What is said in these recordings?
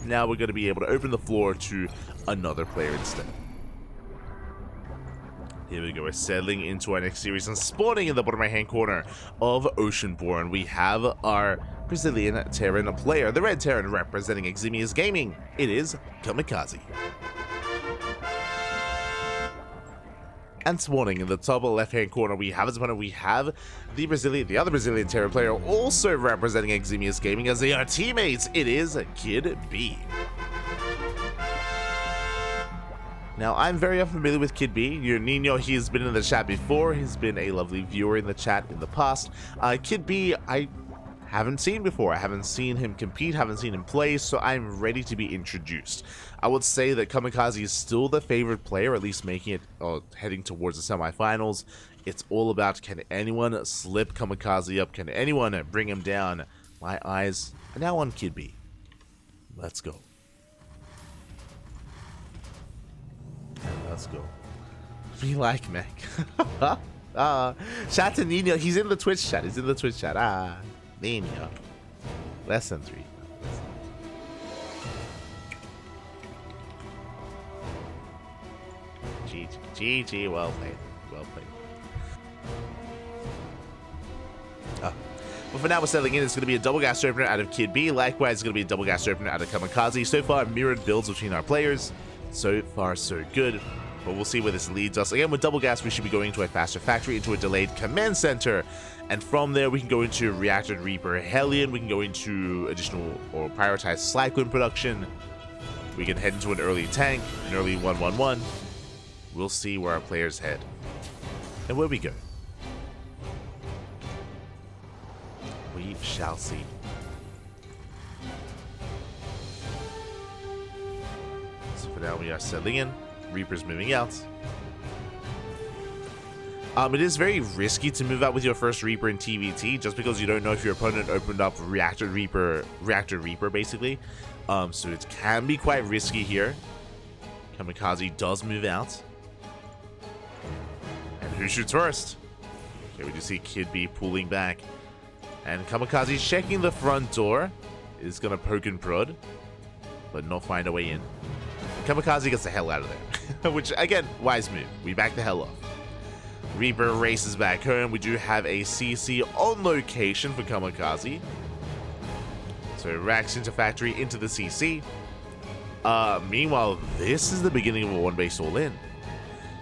Now we're going to be able to open the floor to another player instead. Here we go, we're settling into our next series and spawning in the bottom right hand corner of Oceanborn. We have our Brazilian Terran player, the red Terran representing Eximius Gaming. It is Kamikaze. And spawning in the top left hand corner, we have as opponent, we have the other Brazilian Terran player also representing Eximius Gaming as they are teammates. It is Kid B. Now, I'm very unfamiliar with Kid B. Your Nino, he has been in the chat before. He's been a lovely viewer in the chat in the past. Kid B, I haven't seen before. I haven't seen him compete, haven't seen him play, so I'm ready to be introduced. I would say that Kamikaze is still the favorite player, at least making it, or heading towards the semifinals. It's all about, can anyone slip Kamikaze up? Can anyone bring him down? My eyes are now on Kid B. Let's go. Let's go. We like Mac. Shout to Nino. He's in the Twitch chat. He's in the Twitch chat. Nino. Less than 3. GG. Well played. Well played. But for now, we're settling in. It's going to be a double gas opener out of Kid B. Likewise, it's going to be a double gas opener out of Kamikaze. So far, mirrored builds between our players. So far, so good. But we'll see where this leads us. Again, with double gas, we should be going to a faster factory, into a delayed command center. And from there, we can go into Reactor Reaper Hellion. We can go into additional or prioritized Cyclone production. We can head into an early tank, an early 1-1-1. We'll see where our players head. And where we go. We shall see. So for now, we are settling in. Reaper's moving out. It is very risky to move out with your first Reaper in TvT, just because you don't know if your opponent opened up Reactor Reaper basically. So it can be quite risky here. Kamikaze does move out. And who shoots first? Okay, we do see Kid B pulling back. And Kamikaze checking the front door. Is gonna poke and prod, but not find a way in. Kamikaze gets the hell out of there. Which, again, wise move. We back the hell off. Reaper races back home. We do have a CC on location for Kamikaze. So racks into factory, into the CC. Meanwhile, this is the beginning of a one base all in.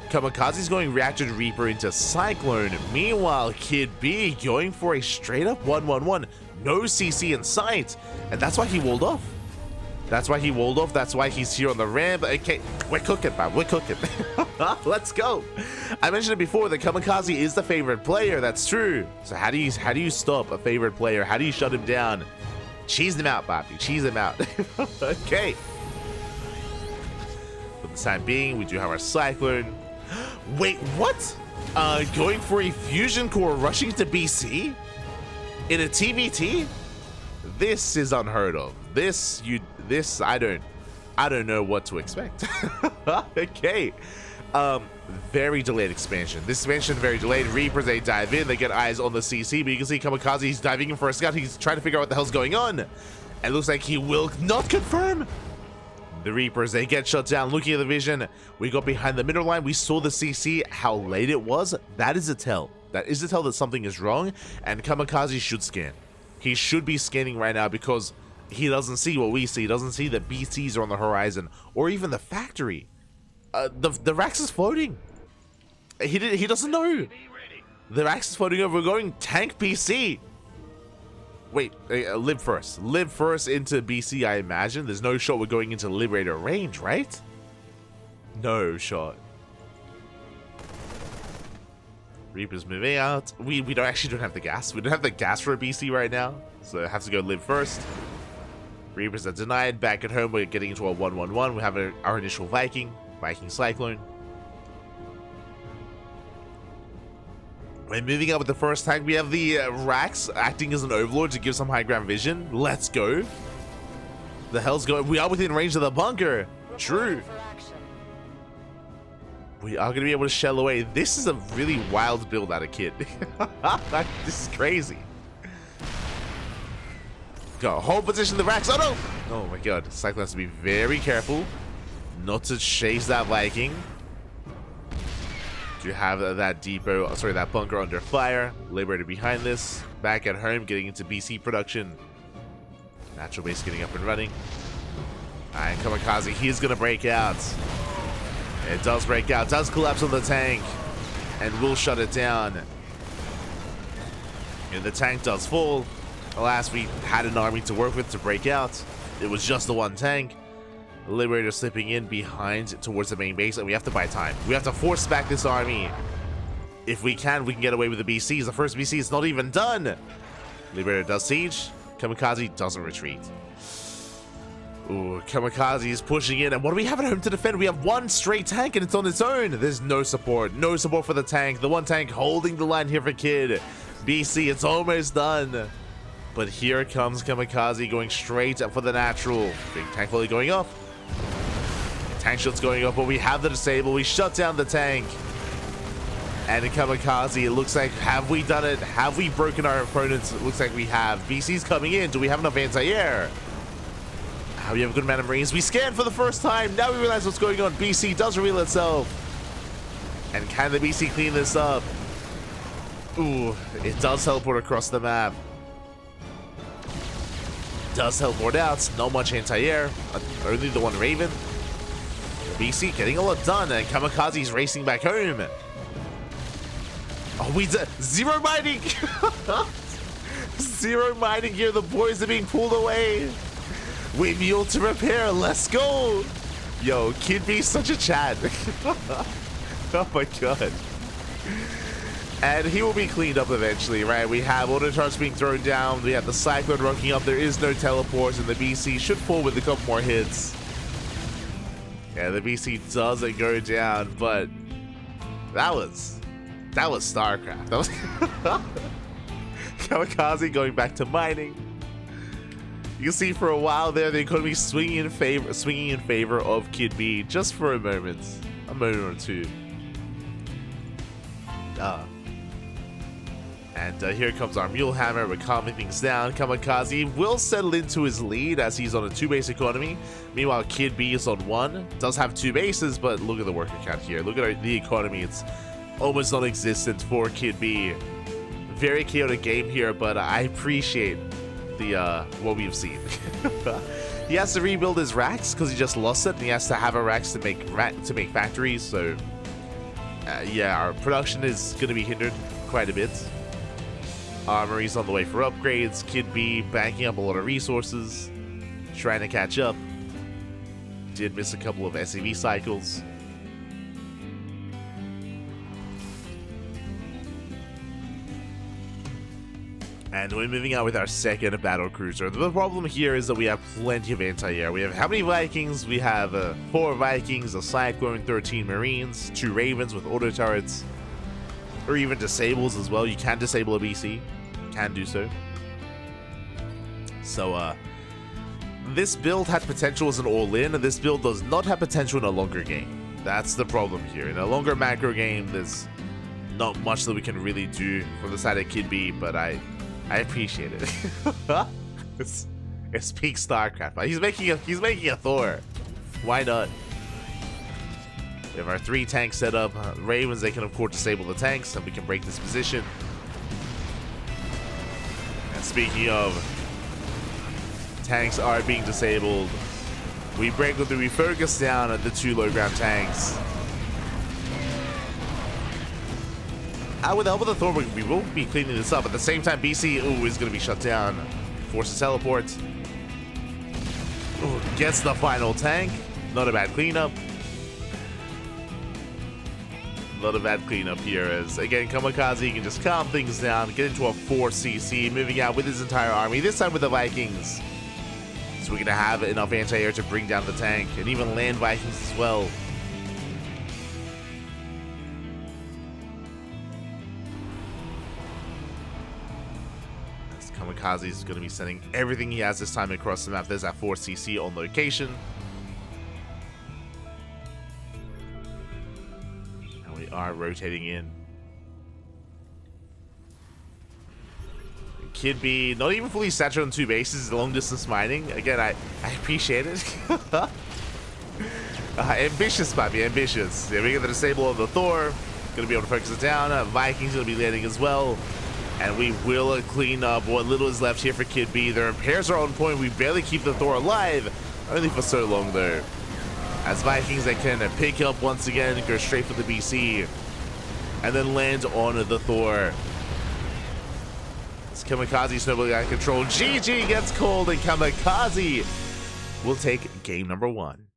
Kamikaze's going Reactor Reaper into Cyclone. Meanwhile, Kid B going for a straight up 1-1-1. No CC in sight. And that's why he walled off. That's why he walled off. That's why he's here on the ramp. Okay, we're cooking, man. We're cooking. Let's go. I mentioned it before that Kamikaze is the favorite player. That's true. So how do you stop a favorite player? How do you shut him down? Cheese him out, Bobby. Cheese him out. Okay. For the time being, we do have our Cyclone. Wait, what? Going for a fusion core, rushing to BC in a TvT? This is unheard of. I don't know what to expect. Okay. Very delayed expansion. This expansion very delayed. Reapers, they dive in, they get eyes on the CC, but you can see Kamikaze, he's diving in for a scout. He's trying to figure out what the hell's going on. And it looks like he will not confirm. The Reapers, they get shut down. Looking at the vision, we got behind the middle line. We saw the CC, how late it was. That is a tell. That is a tell that something is wrong, and Kamikaze should scan. He should be scanning right now because he doesn't see what we see. He doesn't see that BCs are on the horizon, or even the factory. The Rax is floating. He doesn't know. The Rax is floating over. We're going tank BC. Wait, lib first. Lib first into BC, I imagine. There's no shot we're going into Liberator range, right? No shot. Reaper's moving out. We don't have the gas. We don't have the gas for a BC right now. So I have to go lib first. Reapers are denied. Back at home, we're getting into a 1-1-1. We have our initial Viking Cyclone. We're moving up with the first tank. We have the Rax acting as an overlord to give some high ground vision. Let's go. The hell's going? We are within range of the bunker. True. We are going to be able to shell away. This is a really wild build out of Kid. This is crazy. Go. Hold position the racks. Oh no! Oh my god. Cyclone has to be very careful not to chase that Viking. Do you have that depot, sorry, that bunker under fire? Liberator behind this. Back at home, getting into BC production. Natural base getting up and running. And Kamikaze, he's gonna break out. It does break out, does collapse on the tank, and will shut it down. And the tank does fall. Alas, we had an army to work with to break out. It was just the one tank. Liberator slipping in behind towards the main base, and we have to buy time. We have to force back this army. If we can get away with the BCs. The first BC is not even done. Liberator does siege. Kamikaze doesn't retreat. Ooh, Kamikaze is pushing in, and what do we have at home to defend? We have one straight tank, and it's on its own. There's no support. No support for the tank. The one tank holding the line here for Kid. BC, it's almost done. But here comes Kamikaze going straight for the natural. Big tank volley going up. Tank shots going up, but we have the disable. We shut down the tank. And in Kamikaze, it looks like, have we done it? Have we broken our opponents? It looks like we have. BC's coming in. Do we have enough anti-air? We have a good amount of Marines. We scan for the first time. Now we realize what's going on. BC does reveal itself. And can the BC clean this up? Ooh, it does teleport across the map. Does teleport out. Not much anti-air. Only the one Raven. The BC getting a lot done, and Kamikaze's racing back home. Oh, we did zero mining. Zero mining here. The boys are being pulled away. We mule to repair. Let's go. Yo, Kid B's such a Chad. Oh my god. And he will be cleaned up eventually, right? We have auto charge being thrown down. We have the Cyclone rocking up. There is no teleports, and the BC should fall with a couple more hits. Yeah, the BC doesn't go down, but that was StarCraft. That was Kamikaze going back to mining. You can see for a while there, the economy swinging in favor of Kid B, just for a moment or two. And here comes our Mulehammer. We're calming things down. Kamikaze will settle into his lead as he's on a 2-base economy. Meanwhile, Kid B is on 1. Does have 2 bases, but look at the worker count here. Look at the economy. It's almost non-existent for Kid B. Very chaotic game here, but I appreciate the what we've seen. He has to rebuild his racks because he just lost it, and he has to have a racks to make factories. So yeah, our production is going to be hindered quite a bit. Armory's on the way for upgrades. Kid B banking up a lot of resources, trying to catch up. Did miss a couple of SCV cycles. And we're moving out with our second battle cruiser. The problem here is that we have plenty of anti-air. We have how many Vikings? We have 4 Vikings, a Cyclone, 13 Marines, 2 Ravens with auto turrets, or even disables as well. You can disable a BC. Can do so. So, this build had potential as an all-in, and this build does not have potential in a longer game. That's the problem here. In a longer macro game, there's not much that we can really do from the side of Kid B, but I appreciate it. It's peak StarCraft. He's making a Thor. Why not? We have our 3 tanks set up. Ravens, they can of course disable the tanks, and we can break this position. And speaking of, tanks are being disabled. We break with the refocus down at the 2 low ground tanks. With the help of the Thor, we will be cleaning this up. At the same time, BC is going to be shut down. Forces teleport. Gets the final tank. Not a bad cleanup. Not a bad cleanup here, as again Kamikaze can just calm things down, get into a 4cc, moving out with his entire army, this time with the Vikings. So we're going to have enough anti-air to bring down the tank, and even land Vikings as well. As Kamikaze is going to be sending everything he has this time across the map. There's that 4cc on location. Are rotating in. Kid B, not even fully saturated on 2 bases, long distance mining. Again, I appreciate it. Ambitious, Bobby, ambitious. Yeah, we get the disable of the Thor. Gonna be able to focus it down. Vikings gonna be landing as well. And we will clean up what little is left here for Kid B. The repairs are on point. We barely keep the Thor alive. Only for so long, though. As Vikings, they can pick up once again and go straight for the BC. And then land on the Thor. It's Kamikaze snowballing out of control. GG gets called, and Kamikaze will take game number 1.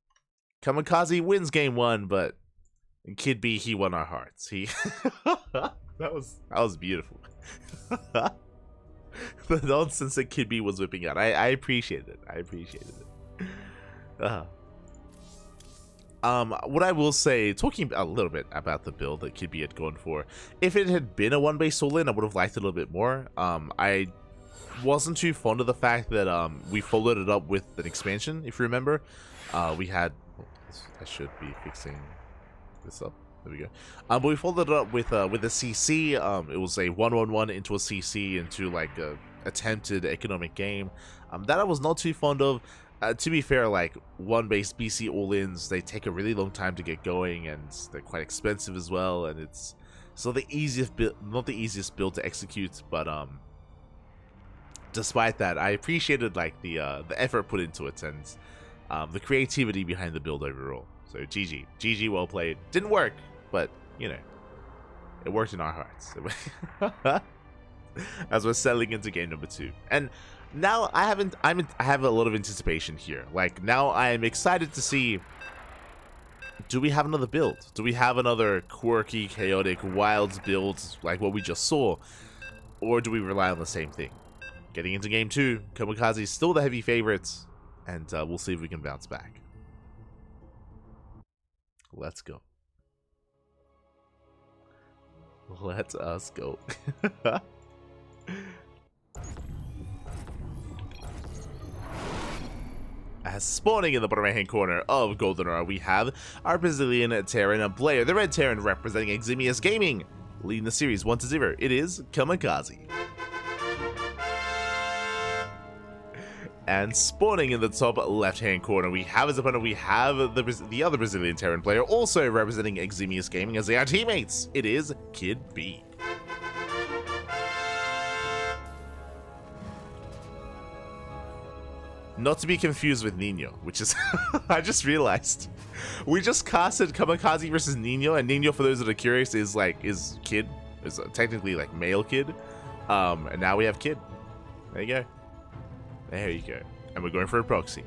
Kamikaze wins game 1, but Kid B, he won our hearts. He that was beautiful. The nonsense that Kid B was whipping out, I appreciated it. I appreciated it. What I will say, talking a little bit about the build that Kid B had gone for, if it had been a 1-base all-in, I would have liked it a little bit more. I wasn't too fond of the fact that we followed it up with an expansion. If you remember, we had. I should be fixing this up. There we go. But we followed it up with a CC. It was a 1-1-1 into a CC into like a attempted economic game. That I was not too fond of. To be fair, like 1-base BC all-ins, they take a really long time to get going, and they're quite expensive as well. And it's not the easiest build to execute. But despite that, I appreciated like the effort put into it and the creativity behind the build overall. So GG, well played. Didn't work, but you know, it worked in our hearts. As we're settling into game number 2, and now I have a lot of anticipation here. Like now I am excited to see, do we have another build? Do we have another quirky, chaotic, wild build like what we just saw? Or do we rely on the same thing? Getting into game 2, Kamikaze is still the heavy favorites, and we'll see if we can bounce back. Let's go. Let us go. As spawning in the bottom right hand corner of Golden Aura, we have our Brazilian Terran player, the Red Terran representing Eximius Gaming, leading the series 1-0. It is Kamikaze. And spawning in the top left hand corner, we have as opponent, we have the other Brazilian Terran player, also representing Eximius Gaming as they are teammates. It is Kid B. Not to be confused with Nino, which is I just realized we just casted Kamikaze versus Nino, and Nino, for those that are curious, is Kid, is technically like male Kid, and now we have Kid. There you go. There you go. And we're going for a proxy.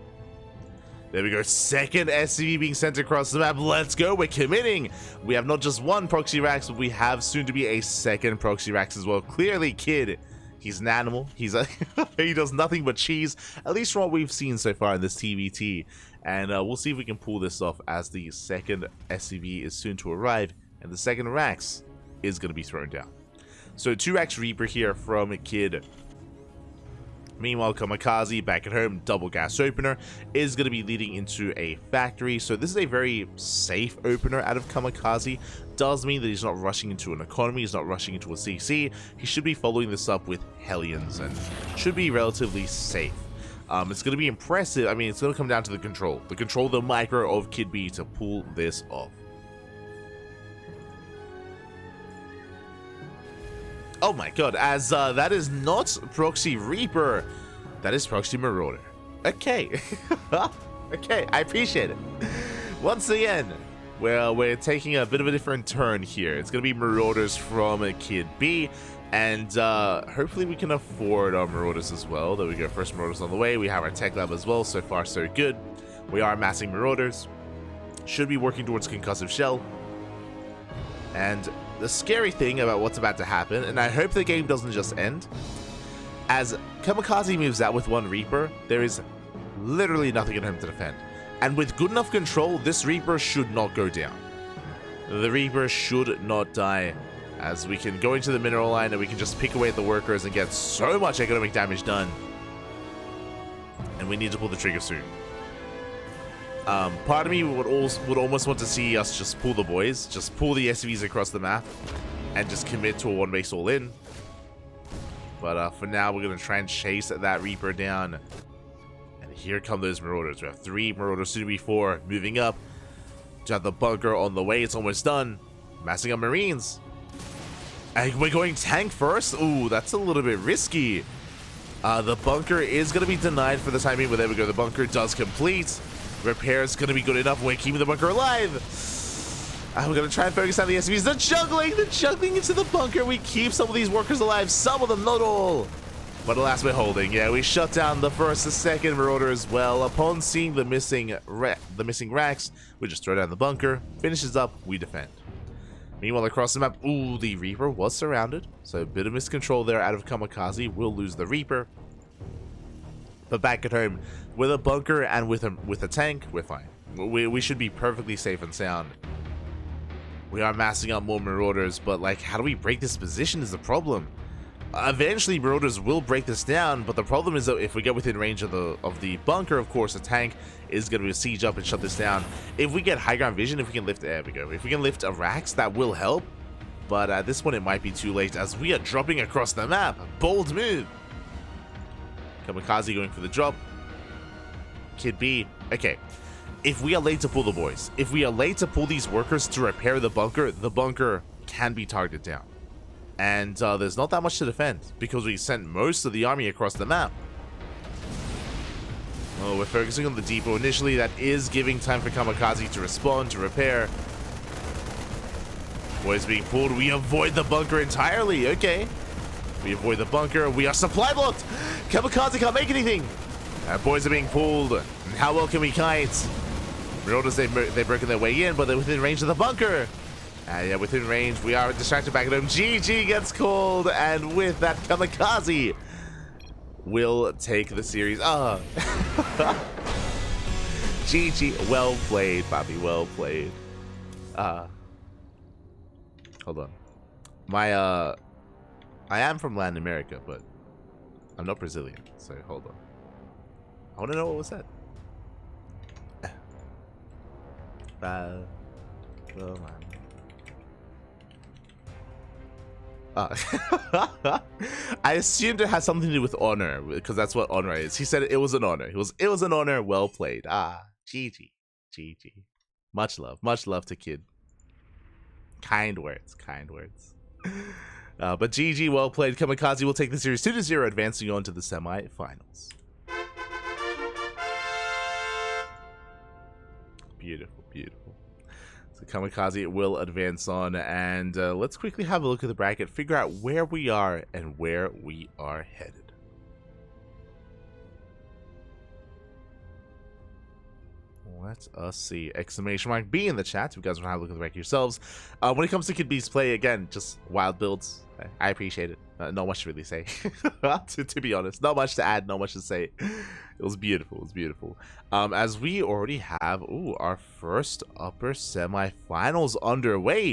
There we go. Second SCV being sent across the map. Let's go. We're committing. We have not just one proxy Rax, but we have soon to be a second proxy Rax as well. Clearly, Kid, he's an animal. He does nothing but cheese, at least from what we've seen so far in this TvT. And we'll see if we can pull this off as the second SCV is soon to arrive, and the second Rax is going to be thrown down. So 2 Rax Reaper here from Kid. Meanwhile, Kamikaze back at home, double gas opener, is going to be leading into a factory. So this is a very safe opener out of Kamikaze. Does mean that he's not rushing into an economy, he's not rushing into a CC. He should be following this up with Hellions and should be relatively safe. It's going to be impressive. I mean, it's going to come down to the control of the micro of Kid B to pull this off. Oh my god, as that is not Proxy Reaper, that is Proxy Marauder. Okay. Okay, I appreciate it. Once again, well, we're taking a bit of a different turn here. It's going to be Marauders from Kid B, and hopefully we can afford our Marauders as well. There we go, first Marauders on the way. We have our Tech Lab as well, so far so good. We are amassing Marauders. Should be working towards Concussive Shell. And the scary thing about what's about to happen, and I hope the game doesn't just end, as Kamikaze moves out with 1 Reaper, there is literally nothing at home to defend. And with good enough control, this Reaper should not go down. The Reaper should not die, as we can go into the mineral line and we can just pick away at the workers and get so much economic damage done. And we need to pull the trigger soon. Part of me would almost want to see us just pull the boys, just pull the SCVs across the map, and just commit to a 1-base all-in. But for now, we're going to try and chase that Reaper down. And here come those Marauders. We have 3 Marauders, soon to be 4. Moving up. To have the bunker on the way. It's almost done. Massing up Marines. And we're going tank first. Ooh, that's a little bit risky. The bunker is going to be denied for the time being, but there we go. The bunker does complete. Repair is going to be good enough. We're keeping the bunker alive. We're going to try and focus on the SCVs. The juggling into the bunker. We keep some of these workers alive. Some of them, not all. But alas, we're holding. Yeah, we shut down the first and second Marauder as well. Upon seeing the missing racks, we just throw down the bunker. Finishes up, we defend. Meanwhile, across the map, ooh, the Reaper was surrounded. So a bit of miscontrol there out of Kamikaze. We'll lose the Reaper. But back at home, with a bunker and with a tank, we're fine. We should be perfectly safe and sound. We are massing up more Marauders, but like, how do we break this position is the problem. Eventually, Marauders will break this down, but the problem is that if we get within range of the bunker, of course, the tank is going to siege up and shut this down. If we get high ground vision, if we can lift, there we go. If we can lift a racks, that will help. But at this point, it might be too late as we are dropping across the map. Bold move. Kamikaze going for the drop. Kid B. Okay. If we are late to pull the boys, if we are late to pull these workers to repair the bunker can be targeted down. And there's not that much to defend because we sent most of the army across the map. Oh, we're focusing on the depot initially. That is giving time for Kamikaze to respond, to repair. Boys being pulled. We avoid the bunker entirely. Okay. We avoid the bunker. We are supply blocked. Kamikaze can't make anything. Boys are being pulled. How well can we kite? Marauders, they've broken their way in, but they're within range of the bunker. Yeah, within range, we are distracted back at home. GG gets called, and with that, Kamikaze will take the series. GG, well played, Bobby, well played. Hold on. I am from Latin America, but I'm not Brazilian, so hold on. I want to know what was said. I assumed it had something to do with honor because that's what honor is. He said it was an honor. It was an honor. Well played. GG. Much love to kid. Kind words. But GG, well played. Kamikaze will take the series 2-0, advancing on to the semi-finals. Beautiful. So Kamikaze will advance on, and let's quickly have a look at the bracket, figure out where we are and where we are headed. Let us see. Exclamation mark B in the chat if you guys want to have a look at the bracket yourselves. When it comes to Kid B's play, again, just wild builds. I appreciate it. Not much to really say. to be honest, not much to add, not much to say. It was beautiful. As we already have our first upper semifinals underway.